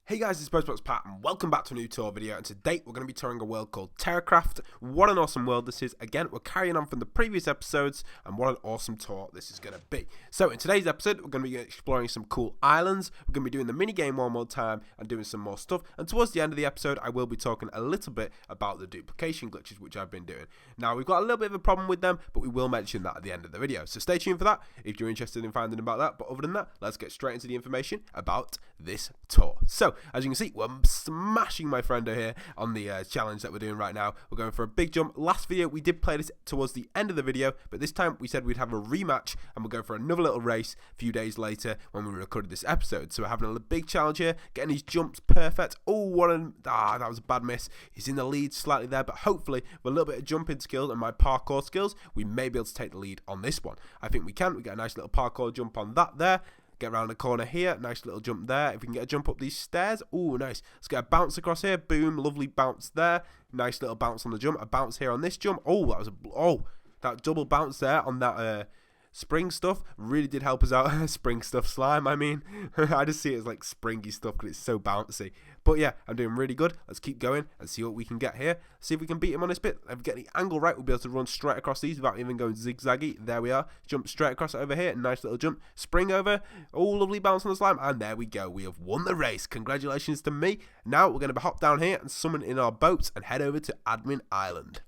Hey guys, it's postboxpat and welcome back to a new tour video, and today we're going to be touring a world called Terracraft. What an awesome world this is. Again, we're carrying on from the previous episodes, and what an awesome tour this is going to be. So in today's episode, we're going to be exploring some cool islands, we're going to be doing the minigame one more time and doing some more stuff, and towards the end of the episode I will be talking a little bit about the duplication glitches which I've been doing. Now we've got a little bit of a problem with them, but we will mention that at the end of the video, so stay tuned for that if you're interested in finding about that. But other than that, let's get straight into the information about this tour. So as you can see, we're smashing my friendo here on the challenge that we're doing right now. We're going for a big jump. Last video we did play this towards the end of the video, but this time we said we'd have a rematch and we're going for another little race a few days later when we recorded this episode. So we're having a big challenge here, getting these jumps perfect. Oh, that was a bad miss. He's in the lead slightly there, but hopefully with a little bit of jumping skills and my parkour skills, we may be able to take the lead on this one. I think we can. We get a nice little parkour jump on that there. Get around the corner here, nice little jump there. If we can get a jump up these stairs, oh nice. Let's get a bounce across here, boom, lovely bounce there. Nice little bounce on the jump, a bounce here on this jump. Oh, that double bounce there on that spring stuff really did help us out. Spring stuff, slime, I mean. I just see it as like springy stuff because it's so bouncy. But yeah, I'm doing really good. Let's keep going and see what we can get here. See if we can beat him on this bit. If we get the angle right, we'll be able to run straight across these without even going zigzaggy. There we are. Jump straight across over here. Nice little jump. Spring over. Oh, lovely bounce on the slime. And there we go. We have won the race. Congratulations to me. Now we're going to hop down here and summon in our boats and head over to Admin Island.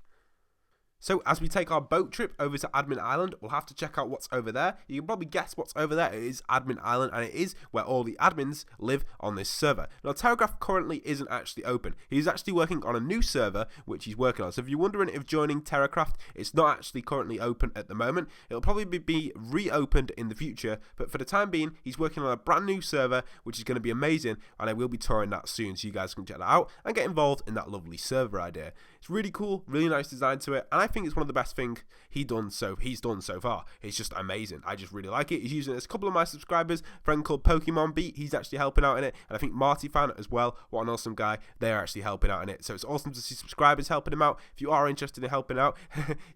So as we take our boat trip over to Admin Island, we'll have to check out what's over there. You can probably guess what's over there. It is Admin Island, and it is where all the admins live on this server. Now, Terracraft currently isn't actually open. He's actually working on a new server, which he's working on. So if you're wondering if joining Terracraft, it's not actually currently open at the moment. It'll probably be reopened in the future, but for the time being, he's working on a brand new server, which is going to be amazing, and I will be touring that soon, so you guys can check that out and get involved in that lovely server idea. It's really cool, really nice design to it, and I think it's one of the best things he's done so far. It's just amazing. I just really like it. He's using it as a couple of my subscribers, a friend called Pokemon Beat, he's actually helping out in it, and I think Marty Fan as well, what an awesome guy, they're actually helping out in it. So it's awesome to see subscribers helping him out. If you are interested in helping out,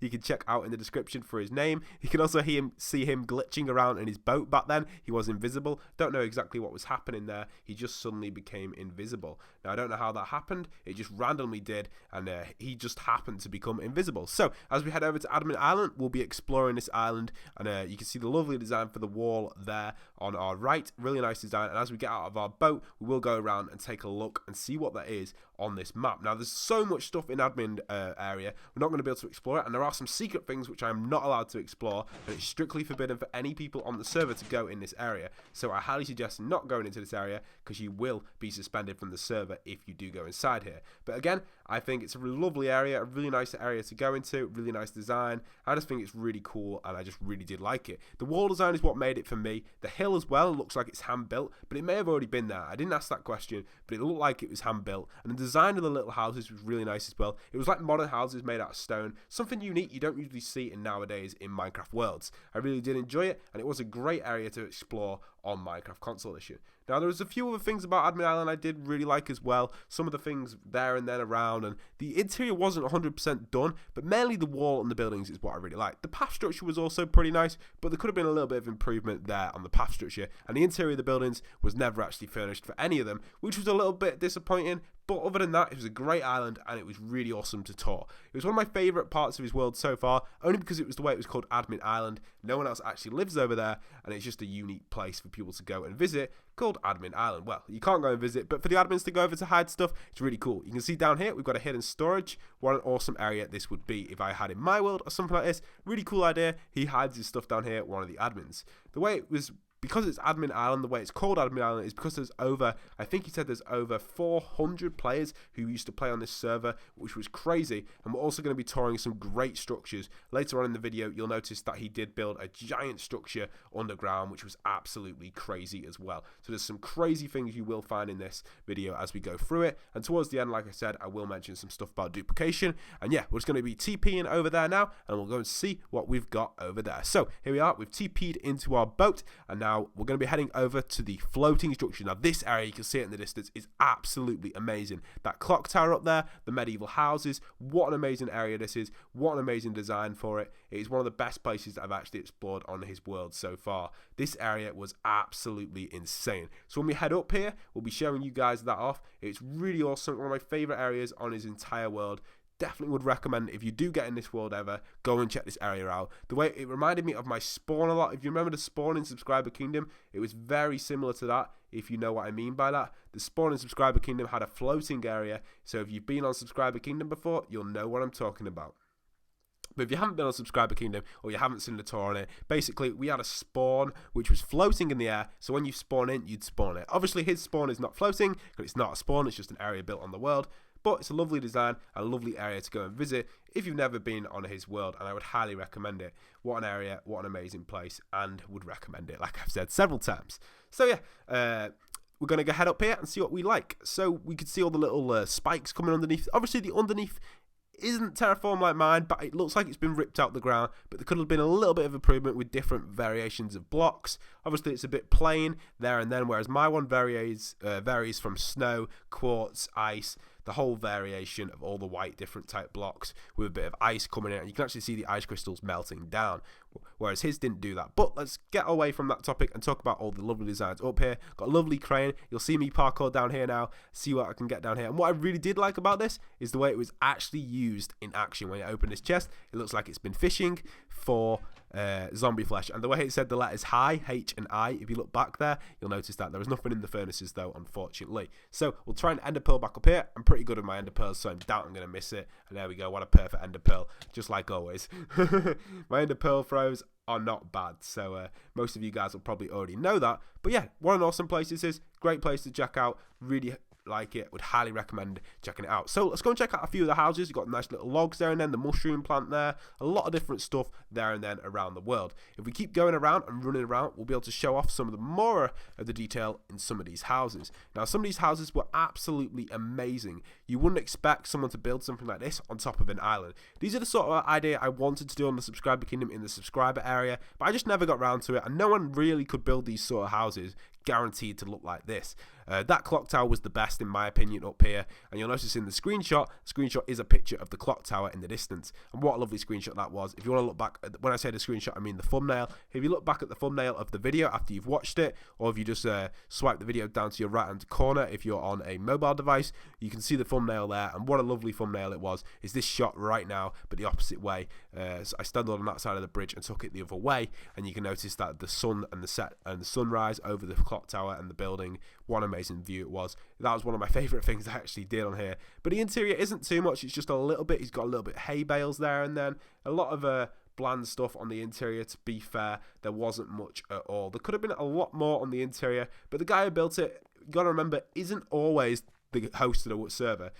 you can check out in the description for his name. You can also see him glitching around in his boat. Back then he was invisible. Don't know exactly what was happening there. He just suddenly became invisible. Now I don't know how that happened. It just randomly did, and he just happened to become invisible. So as we head over to Admin Island, we'll be exploring this island, and you can see the lovely design for the wall there on our right. Really nice design. And as we get out of our boat, we will go around and take a look and see what there is on this map. Now there's so much stuff in admin area, we're not going to be able to explore it, and there are some secret things which I'm not allowed to explore, and it's strictly forbidden for any people on the server to go in this area. So I highly suggest not going into this area, because you will be suspended from the server if you do go inside here. But again, I think it's a really lovely area, a really nice area to go into, really nice design. I just think it's really cool, and I just really did like it. The wall design is what made it for me. The hill as well looks like it's hand built, but it may have already been there. I didn't ask that question, but it looked like it was hand built. And the design of the little houses was really nice as well. It was like modern houses made out of stone, something unique you don't usually see in nowadays in Minecraft worlds. I really did enjoy it, and it was a great area to explore on Minecraft Console Edition. Now there was a few other things about Admin Island I did really like as well. Some of the things there and then around, and the interior wasn't 100% done, but mainly the wall and the buildings is what I really liked. The path structure was also pretty nice, but there could have been a little bit of improvement there on the path structure, and the interior of the buildings was never actually furnished for any of them, which was a little bit disappointing. But other than that, it was a great island, and it was really awesome to tour. It was one of my favourite parts of his world so far, only because it was the way it was called Admin Island. No one else actually lives over there, and it's just a unique place for people to go and visit called Admin Island. Well, you can't go and visit, but for the admins to go over to hide stuff, it's really cool. You can see down here, we've got a hidden storage. What an awesome area this would be if I had in my world or something like this. Really cool idea. He hides his stuff down here, one of the admins. The way it was, because it's Admin Island, the way it's called Admin Island is because there's over, I think he said there's over 400 players who used to play on this server, which was crazy. And we're also going to be touring some great structures. Later on in the video, you'll notice that he did build a giant structure underground, which was absolutely crazy as well. So there's some crazy things you will find in this video as we go through it. And towards the end, like I said, I will mention some stuff about duplication. And yeah, we're just going to be TPing over there now, and we'll go and see what we've got over there. So here we are, we've TP'd into our boat, and now now we're going to be heading over to the floating structure. Now this area, you can see it in the distance, is absolutely amazing. That clock tower up there, the medieval houses, what an amazing area this is, what an amazing design for it. It is one of the best places that I've actually explored on his world so far. This area was absolutely insane. So when we head up here, we'll be showing you guys that off. It's really awesome, one of my favorite areas on his entire world. Definitely would recommend, if you do get in this world ever, go and check this area out. The way it reminded me of my spawn a lot. If you remember the spawn in Subscriber Kingdom, it was very similar to that, if you know what I mean by that. The spawn in Subscriber Kingdom had a floating area, so if you've been on Subscriber Kingdom before, you'll know what I'm talking about. But if you haven't been on Subscriber Kingdom, or you haven't seen the tour on it, basically we had a spawn which was floating in the air, so when you spawn in, you'd spawn it. Obviously his spawn is not floating, because it's not a spawn, it's just an area built on the world. But it's a lovely design, a lovely area to go and visit if you've never been on his world, and I would highly recommend it. What an area, what an amazing place, and would recommend it, like I've said several times. So yeah, we're going to go head up here and see what we like. So we could see all the little spikes coming underneath. Obviously the underneath isn't terraformed like mine, but it looks like it's been ripped out the ground, but there could have been a little bit of improvement with different variations of blocks. Obviously it's a bit plain there and then, whereas my one varies from snow, quartz, ice, the whole variation of all the white different type blocks with a bit of ice coming in, and you can actually see the ice crystals melting down, whereas his didn't do that. But let's get away from that topic and talk about all the lovely designs up here. Got a lovely crane. You'll see me parkour down here now, see what I can get down here. And what I really did like about this is the way it was actually used in action. When you open this chest, it looks like it's been fishing for zombie flesh, and the way it said the letters high, H and I, if you look back there, you'll notice that there was nothing in the furnaces though, unfortunately. So we'll try and ender pearl back up here. I'm pretty good at my ender pearls, so I doubt I'm going to miss it. And there we go, what a perfect ender pearl, just like always. My ender pearl throws are not bad, so most of you guys will probably already know that. But yeah, what an awesome place this is. Great place to check out. Really like it, would highly recommend checking it out. So let's go and check out a few of the houses. You've got nice little logs there and then, the mushroom plant there, a lot of different stuff there and then around the world. If we keep going around and running around, we'll be able to show off some of the more of the detail in some of these houses. Now some of these houses were absolutely amazing. You wouldn't expect someone to build something like this on top of an island. These are the sort of idea I wanted to do on the Subscriber Kingdom in the subscriber area, but I just never got around to it, and no one really could build these sort of houses guaranteed to look like this. That clock tower was the best in my opinion up here, and you'll notice in the screenshot is a picture of the clock tower in the distance, and what a lovely screenshot that was. If you want to look back at when I say the screenshot, I mean the thumbnail. If you look back at the thumbnail of the video after you've watched it, or if you just swipe the video down to your right hand corner if you're on a mobile device, you can see the thumbnail there, and what a lovely thumbnail it was. Is this shot right now but the opposite way. So I stood on that side of the bridge and took it the other way, and you can notice that the sun and the set and the sunrise over the clock tower and the building, what an amazing view it was. That was one of my favourite things I actually did on here. But the interior isn't too much, it's just a little bit. He's got a little bit of hay bales there and then, a lot of bland stuff on the interior. To be fair, there wasn't much at all. There could have been a lot more on the interior, but the guy who built it, you gotta remember, isn't always the host of the server.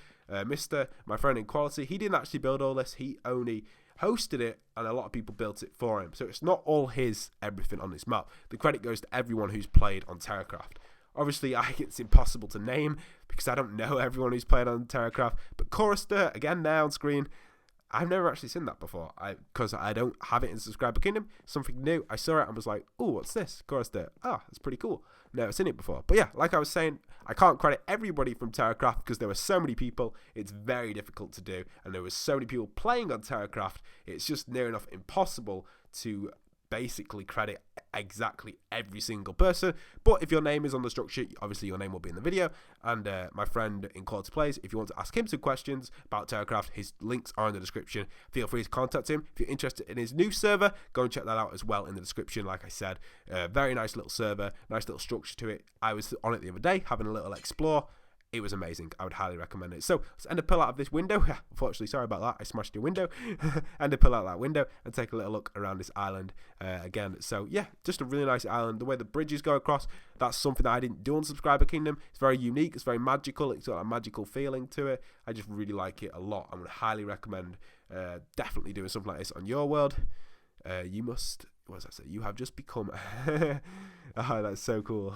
My friend in quality, he didn't actually build all this, he only hosted it, and a lot of people built it for him. So it's not all his everything on this map. The credit goes to everyone who's played on Terracraft. Obviously, it's impossible to name because I don't know everyone who's played on Terracraft. But Chorister, again, there on screen, I've never actually seen that before because I don't have it in Subscriber Kingdom. Something new. I saw it and was like, oh, what's this? Chorister. Oh, that's pretty cool. Never seen it before. But yeah, like I was saying, I can't credit everybody from Terracraft because there were so many people. It's very difficult to do. And there were so many people playing on Terracraft. It's just near enough impossible to basically credit exactly every single person. But if your name is on the structure, obviously your name will be in the video. And my friend in IniquityPlays, if you want to ask him some questions about Terracraft, his links are in the description. Feel free to contact him. If you're interested in his new server, go and check that out as well in the description. Like I said, very nice little server, nice little structure to it. I was on it the other day having a little explore. It was amazing. I would highly recommend it. So let's end up pull out of this window. Unfortunately, sorry about that. I smashed your window. End up pull out that window and take a little look around this island again. So yeah, just a really nice island. The way the bridges go across, that's something that I didn't do on Subscriber Kingdom. It's very unique. It's very magical. It's got a magical feeling to it. I just really like it a lot. I would highly recommend definitely doing something like this on your world. You must, what does that say? You have just become, oh, that's so cool.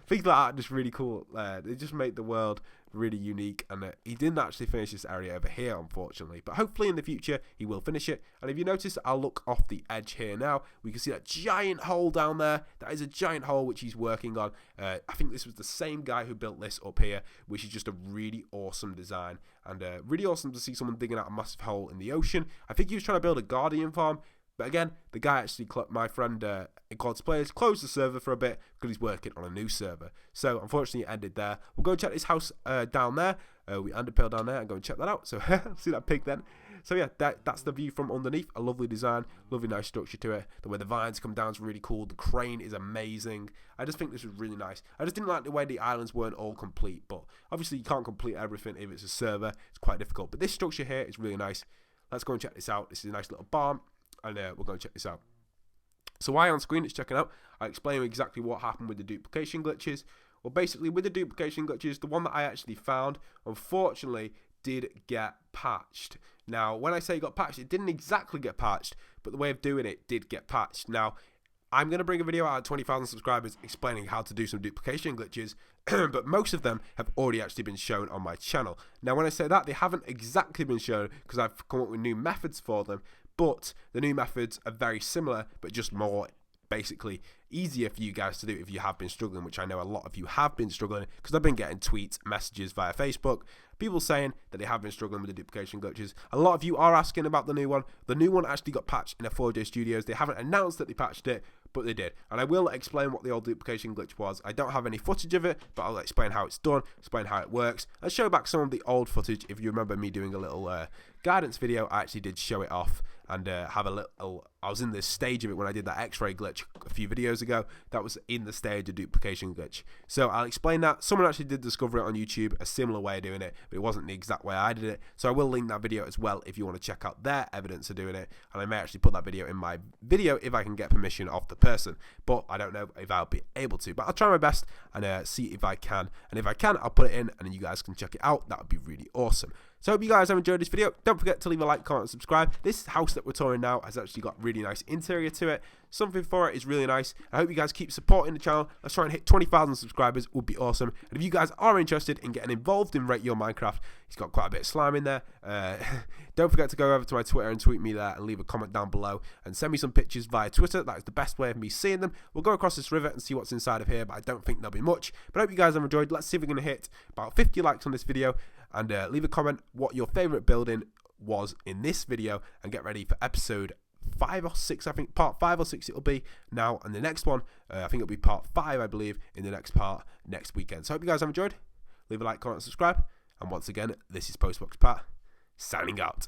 things like that are just really cool. They just make the world really unique, and he didn't actually finish this area over here, unfortunately, but hopefully in the future he will finish it. And if you notice, I'll look off the edge here now, we can see that giant hole down there. That is a giant hole which he's working on. I think this was the same guy who built this up here, which is just a really awesome design, and really awesome to see someone digging out a massive hole in the ocean. I think he was trying to build a guardian farm, but again, the guy actually, my friend IniquityPlays, closed the server for a bit because he's working on a new server. So unfortunately it ended there. We'll go check this house down there. We underpilled down there and go and check that out. So see that pig then. So yeah, that's the view from underneath. A lovely design, lovely nice structure to it. The way the vines come down is really cool. The crane is amazing. I just think this was really nice. I just didn't like the way the islands weren't all complete, but obviously you can't complete everything if it's a server. It's quite difficult. But this structure here is really nice. Let's go and check this out. This is a nice little barn, and we're going to check this out. So while on screen it's checking out, I explain exactly what happened with the duplication glitches. Well, basically with the duplication glitches, the one that I actually found, unfortunately, did get patched. Now, when I say got patched, it didn't exactly get patched, but the way of doing it did get patched. Now, I'm going to bring a video out at 20,000 subscribers explaining how to do some duplication glitches, but most of them have already actually been shown on my channel. Now, when I say that, they haven't exactly been shown because I've come up with new methods for them, but the new methods are very similar, but just more basically easier for you guys to do if you have been struggling, which I know a lot of you have been struggling, because I've been getting tweets, messages via Facebook, people saying that they have been struggling with the duplication glitches. A lot of you are asking about the new one. The new one actually got patched in a 4J Studios. They haven't announced that they patched it, but they did. And I will explain what the old duplication glitch was. I don't have any footage of it, but I'll explain how it's done, explain how it works, and show back some of the old footage. If you remember me doing a little guidance video, I actually did show it off and have a little. I was in this stage of it when I did that X-ray glitch a few videos ago. That was in the stage of duplication glitch. So I'll explain that. Someone actually did discover it on YouTube, a similar way of doing it, but it wasn't the exact way I did it. So I will link that video as well if you want to check out their evidence of doing it. And I may actually put that video in my video if I can get permission off the person. But I don't know if I'll be able to. But I'll try my best and see if I can. And if I can, I'll put it in and then you guys can check it out. That would be really awesome. So I hope you guys have enjoyed this video. Don't forget to leave a like, comment, and subscribe. This house that we're touring now has actually got really nice interior to it. Something for it is really nice. I hope you guys keep supporting the channel. Let's try and hit 20,000 subscribers. Would be awesome. And if you guys are interested in getting involved in Rate Your Minecraft, he's got quite a bit of slime in there. Don't forget to go over to my Twitter and tweet me there and leave a comment down below and send me some pictures via Twitter. That is the best way of me seeing them. We'll go across this river and see what's inside of here, but I don't think there'll be much. But I hope you guys have enjoyed. Let's see if we're going to hit about 50 likes on this video, and leave a comment what your favourite building was in this video, and get ready for episode 5 or 6, I think part 5 or 6 it'll be now, and the next one I think it'll be part 5, I believe, in the next part next weekend. So I hope you guys have enjoyed. Leave a like, comment, and subscribe, and once again, this is postboxpat signing out.